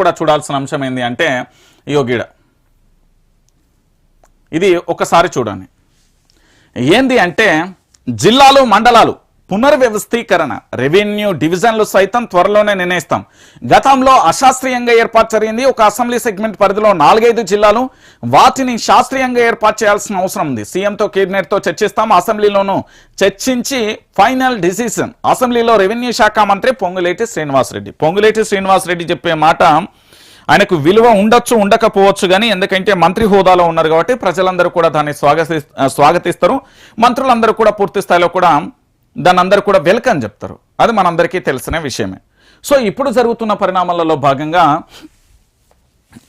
కూడా చూడాల్సిన అంశం ఏంది అంటే యోగిడ ఇది ఒకసారి చూడండి. ఏంది అంటే జిల్లాలు మండలాలు పునర్వ్యవస్థీకరణ రెవెన్యూ డివిజన్లు సైతం త్వరలోనే నిర్ణయిస్తాం. గతంలో అశాస్త్రీయంగా ఏర్పాటు జరిగింది. ఒక అసెంబ్లీ సెగ్మెంట్ పరిధిలో 4-5 జిల్లాలు, వాటిని శాస్త్రీయంగా ఏర్పాటు చేయాల్సిన అవసరం ఉంది. సీఎంతో కేబినెట్తో చర్చిస్తాం. అసెంబ్లీలోనూ చర్చించి ఫైనల్ డిసిషన్. అసెంబ్లీలో రెవెన్యూ శాఖ మంత్రి పొంగులేటి శ్రీనివాసరెడ్డి చెప్పే మాట ఆయనకు విలువ ఉండొచ్చు ఉండకపోవచ్చు కానీ ఎందుకంటే మంత్రి హోదాలో ఉన్నారు కాబట్టి ప్రజలందరూ కూడా దాన్ని స్వాగతిస్తారు. మంత్రులందరూ కూడా పూర్తి స్థాయిలో కూడా దాన్ని అందరూ కూడా వెల్కమ్ చెప్తారు. అది మనందరికీ తెలిసిన విషయమే. సో ఇప్పుడు జరుగుతున్న పరిణామాలలో భాగంగా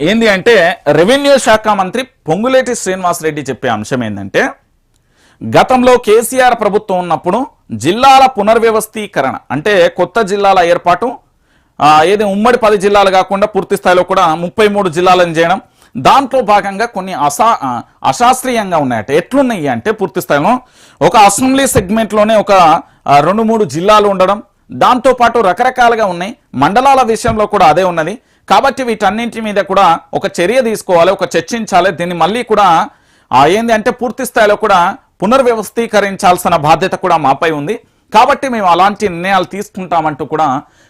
ఏంది అంటే రెవెన్యూ శాఖ మంత్రి పొంగులేటి శ్రీనివాసరెడ్డి చెప్పే అంశం ఏంటంటే గతంలో కేసీఆర్ ప్రభుత్వం ఉన్నప్పుడు జిల్లాల పునర్వ్యవస్థీకరణ అంటే కొత్త జిల్లాల ఏర్పాటు ఏది ఉమ్మడి 10 జిల్లాలు కాకుండా పూర్తి స్థాయిలో కూడా 33 జిల్లాలను చేయడం, దాంట్లో భాగంగా కొన్ని అశాస్త్రీయంగా ఉన్నాయట. ఎట్లున్నాయి అంటే పూర్తి స్థాయిలో ఒక అసెంబ్లీ సెగ్మెంట్లోనే ఒక 2-3 జిల్లాలు ఉండడం, దాంతోపాటు రకరకాలుగా ఉన్నాయి. మండలాల విషయంలో కూడా అదే ఉన్నది. కాబట్టి వీటన్నింటి మీద కూడా ఒక చర్య తీసుకోవాలి, ఒక చర్చించాలి. దీన్ని మళ్ళీ కూడా ఏంది అంటే పూర్తి స్థాయిలో కూడా పునర్వ్యవస్థీకరించాల్సిన బాధ్యత కూడా మాపై ఉంది. కాబట్టి మేము అలాంటి నిర్ణయాలు తీసుకుంటామంటూ కూడా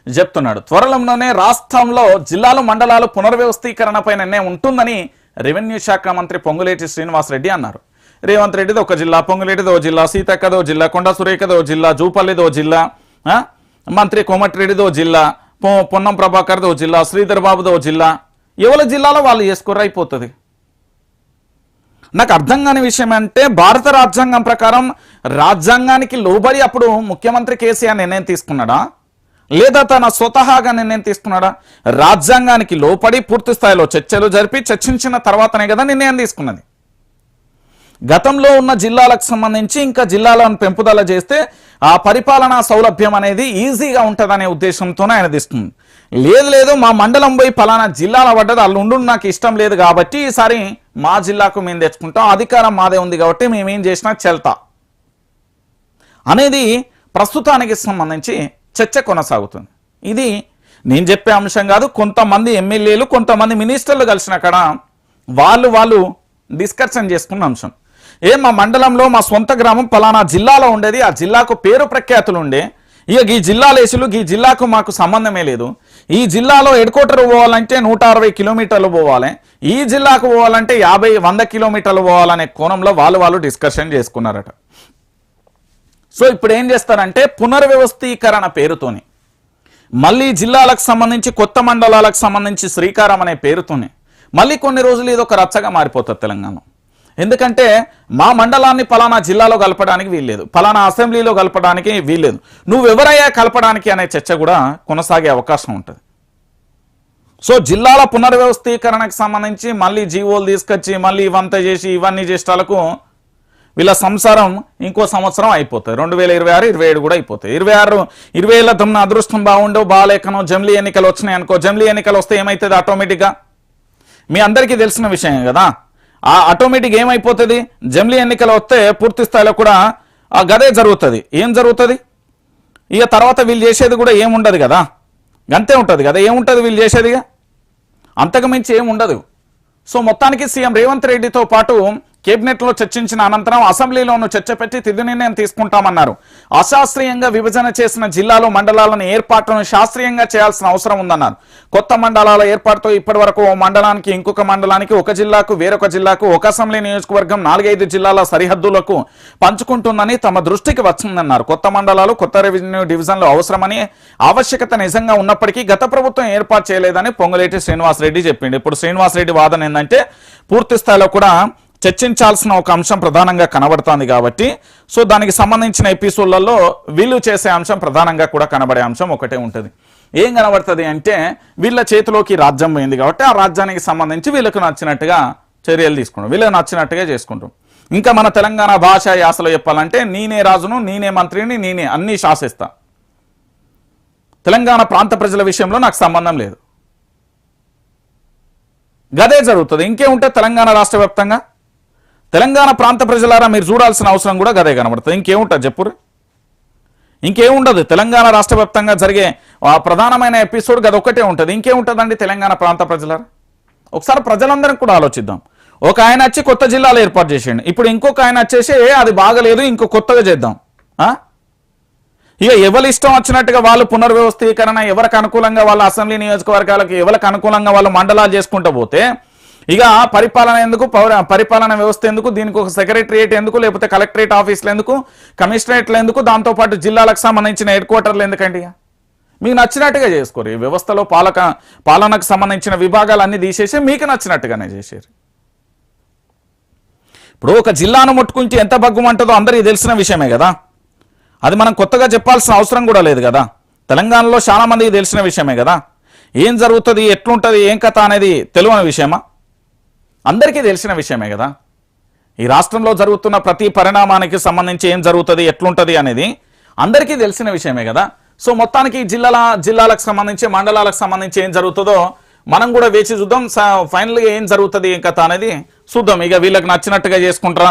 చెప్తున్నాడు. త్వరలోనే రాష్ట్రంలో జిల్లాలు మండలాలు పునర్వ్యవస్థీకరణపై నిర్ణయం ఉంటుందని రెవెన్యూ శాఖ మంత్రి పొంగులేటి శ్రీనివాసరెడ్డి అన్నారు. రేవంత్ రెడ్డిది ఒక జిల్లా, పొంగులేటిదో జిల్లా, సీతక్కదో జిల్లా, కొండ సురేఖదో జిల్లా, జూపల్లిదో జిల్లా, మంత్రి కోమటిరెడ్డిదో జిల్లా, పొన్నం ప్రభాకర్దో జిల్లా, శ్రీధర్ బాబుదో జిల్లా, ఎవరి జిల్లాలో వాళ్ళు చేసుకుర్ర అయిపోతుంది. నాకు అర్థం కాని విషయం అంటే భారత రాజ్యాంగం ప్రకారం రాజ్యాంగానికి లోబడి అప్పుడు ముఖ్యమంత్రి కేసీఆర్ నిర్ణయం తీసుకున్నాడా లేదా తన స్వతహాగా నిర్ణయం తీసుకున్నాడా? రాజ్యాంగానికి లోపడి పూర్తి స్థాయిలో చర్చలు జరిపి చర్చించిన తర్వాతనే కదా నిర్ణయం తీసుకున్నది. గతంలో ఉన్న జిల్లాలకు సంబంధించి ఇంకా జిల్లాలను పెంపుదల చేస్తే ఆ పరిపాలనా సౌలభ్యం అనేది ఈజీగా ఉంటుందనే ఉద్దేశంతోనే ఆయన తీసుకుంది. లేదు మా మండలం పోయి ఫలానా జిల్లాల పడ్డది వాళ్ళు ఉండు నాకు ఇష్టం లేదు కాబట్టి ఈసారి మా జిల్లాకు మేము తెచ్చుకుంటాం, అధికారం మాదే ఉంది కాబట్టి మేమేం చేసినా చెల్తా అనేది ప్రస్తుతానికి సంబంధించి చర్చ కొనసాగుతుంది. ఇది నేను చెప్పే అంశం కాదు. కొంతమంది ఎమ్మెల్యేలు కొంతమంది మినిస్టర్లు కలిసిన అక్కడ వాళ్ళు డిస్కషన్ చేసుకున్న అంశం. మా మండలంలో మా సొంత గ్రామం ఫలానా జిల్లాలో ఉండేది, ఆ జిల్లాకు పేరు ప్రఖ్యాతులు ఉండే, ఇక ఈ జిల్లాలేసులు ఈ జిల్లాకు మాకు సంబంధమే లేదు. ఈ జిల్లాలో హెడ్ క్వార్టర్ పోవాలంటే 160 కిలోమీటర్లు పోవాలి, ఈ జిల్లాకు పోవాలంటే 50-100 కిలోమీటర్లు పోవాలనే కోణంలో వాళ్ళు డిస్కషన్ చేసుకున్నారట. సో ఇప్పుడు ఏం చేస్తారంటే పునర్వ్యవస్థీకరణ పేరుతోని మళ్ళీ జిల్లాలకు సంబంధించి కొత్త మండలాలకు సంబంధించి శ్రీకారం అనే పేరుతోనే మళ్ళీ కొన్ని రోజులు ఇది ఒక రచ్చగా మారిపోతుంది తెలంగాణలో. ఎందుకంటే మా మండలాన్ని ఫలానా జిల్లాలో కలపడానికి వీల్లేదు, ఫలానా అసెంబ్లీలో కలపడానికి వీల్లేదు, నువ్వెవరయ్యా కలపడానికి అనే చర్చ కూడా కొనసాగే అవకాశం ఉంటుంది. సో జిల్లాల పునర్వ్యవస్థీకరణకు సంబంధించి మళ్ళీ జీవోలు తీసుకొచ్చి మళ్ళీ ఇవంతా చేసి ఇవన్నీ చేసేటాలకు వీళ్ళ సంసారం ఇంకో సంవత్సరం అయిపోతుంది. 2026-27 కూడా అయిపోతాయి. 26-27 తమ అదృష్టం బాగుండవు, బాగాలేకనో జమిలీ ఎన్నికలు వచ్చినాయి అనుకో. జమిలీ ఎన్నికలు వస్తే ఏమవుతుంది ఆటోమేటిక్గా మీ అందరికీ తెలిసిన విషయం కదా. ఆ ఆటోమేటిక్ ఏమైపోతుంది, జమిలీ ఎన్నికలు వస్తే పూర్తి స్థాయిలో కూడా గదే జరుగుతుంది. ఏం జరుగుతుంది ఇక తర్వాత వీళ్ళు చేసేది కూడా ఏముండదు కదా, అంతే ఉంటుంది కదా. ఏముంటుంది వీళ్ళు చేసేదిగా, అంతకుమించి ఏముండదు. సో మొత్తానికి సీఎం రేవంత్ రెడ్డితో పాటు కేబినెట్లో చర్చించిన అనంతరం అసెంబ్లీలోనూ చర్చ పెట్టి తుది నిర్ణయం తీసుకుంటామన్నారు. అశాస్త్రీయంగా విభజన చేసిన జిల్లాలు మండలాలను ఏర్పాటును శాస్త్రీయంగా చేయాల్సిన అవసరం ఉందన్నారు. కొత్త మండలాల ఏర్పాటుతో ఇప్పటి వరకు ఓ మండలానికి ఇంకొక మండలానికి, ఒక జిల్లాకు వేరొక జిల్లాకు, ఒక అసెంబ్లీ నియోజకవర్గం 4-5 జిల్లాల సరిహద్దులకు పంచుకుంటుందని తమ దృష్టికి వచ్చిందన్నారు. కొత్త మండలాలు కొత్త రెవెన్యూ డివిజన్లు అవసరమని ఆవశ్యకత నిజంగా ఉన్నప్పటికీ గత ప్రభుత్వం ఏర్పాటు చేయలేదని పొంగులేటి శ్రీనివాసరెడ్డి చెప్పిండు. ఇప్పుడు శ్రీనివాసరెడ్డి వాదన ఏంటంటే పూర్తి స్థాయిలో కూడా చర్చించాల్సిన ఒక అంశం ప్రధానంగా కనబడుతుంది కాబట్టి సో దానికి సంబంధించిన ఎపిసోడ్లలో వీళ్ళు చేసే అంశం ప్రధానంగా కూడా కనబడే అంశం ఒకటే ఉంటుంది. ఏం కనబడుతుంది అంటే వీళ్ళ చేతిలోకి రాజ్యం పోయింది కాబట్టి ఆ రాజ్యానికి సంబంధించి వీళ్ళకు నచ్చినట్టుగా చర్యలు తీసుకుంటాం, వీళ్ళకి నచ్చినట్టుగా చేసుకుంటాం. ఇంకా మన తెలంగాణ భాష యాసలో చెప్పాలంటే నేనే రాజును, నేనే మంత్రిని, నేనే అన్నీ శాసిస్తా, తెలంగాణ ప్రాంత ప్రజల విషయంలో నాకు సంబంధం లేదు, గదే జరుగుతుంది. ఇంకేముంటే తెలంగాణ రాష్ట్ర వ్యాప్తంగా తెలంగాణ ప్రాంత ప్రజలారా మీరు చూడాల్సిన అవసరం కూడా గదే కనబడుతుంది. ఇంకేముంటుంది చెప్పురు. ఇంకేముండదు. తెలంగాణ రాష్ట్ర వ్యాప్తంగా జరిగే ప్రధానమైన ఎపిసోడ్ అదొక్కటే ఉంటుంది. ఇంకేముంటుందండి తెలంగాణ ప్రాంత ప్రజలారా? ఒకసారి ప్రజలందరం కూడా ఆలోచిద్దాం. ఒక ఆయన వచ్చి కొత్త జిల్లాలు ఏర్పాటు చేసేయండి, ఇప్పుడు ఇంకొక ఆయన వచ్చేసి అది బాగలేదు ఇంకో కొత్తగా చేద్దాం. ఇక ఎవరి ఇష్టం వచ్చినట్టుగా వాళ్ళు పునర్వ్యవస్థీకరణ, ఎవరికి అనుకూలంగా వాళ్ళ అసెంబ్లీ నియోజకవర్గాలకు, ఎవరికి అనుకూలంగా వాళ్ళు మండలాలు చేసుకుంటూ పోతే ఇక పరిపాలన ఎందుకు, పరిపాలన వ్యవస్థ ఎందుకు, దీనికి ఒక సెక్రటరియేట్ ఎందుకు, లేకపోతే కలెక్టరేట్ ఆఫీసులు ఎందుకు, కమిషనరేట్లు ఎందుకు, దాంతోపాటు జిల్లాలకు సంబంధించిన హెడ్ క్వార్టర్లు ఎందుకండి? మీకు నచ్చినట్టుగా చేసుకోరు. ఈ వ్యవస్థలో పాలనకు సంబంధించిన విభాగాలు అన్ని తీసేసి మీకు నచ్చినట్టుగానే చేశారు. ఇప్పుడు ఒక జిల్లాను ముట్టుకుంటే ఎంత బగ్గుమంటుందో అందరికీ తెలిసిన విషయమే కదా. అది మనం కొత్తగా చెప్పాల్సిన అవసరం కూడా లేదు కదా. తెలంగాణలో చాలా మందికి తెలిసిన విషయమే కదా. ఏం జరుగుతుంది, ఎట్లుంటుంది, ఏం కథ అనేది తెలియని విషయమా? అందరికీ తెలిసిన విషయమే కదా. ఈ రాష్ట్రంలో జరుగుతున్న ప్రతి పరిణామానికి సంబంధించి ఏం జరుగుతుంది, ఎట్లుంటుంది అనేది అందరికీ తెలిసిన విషయమే కదా. సో మొత్తానికి జిల్లాలకు సంబంధించి, మండలాలకు సంబంధించి ఏం జరుగుతుందో మనం కూడా వేచి చూద్దాం. ఫైనల్గా ఏం జరుగుతుంది, ఏం కథ అనేది చూద్దాం. ఇక వీళ్ళకి నచ్చినట్టుగా చేసుకుంటారా,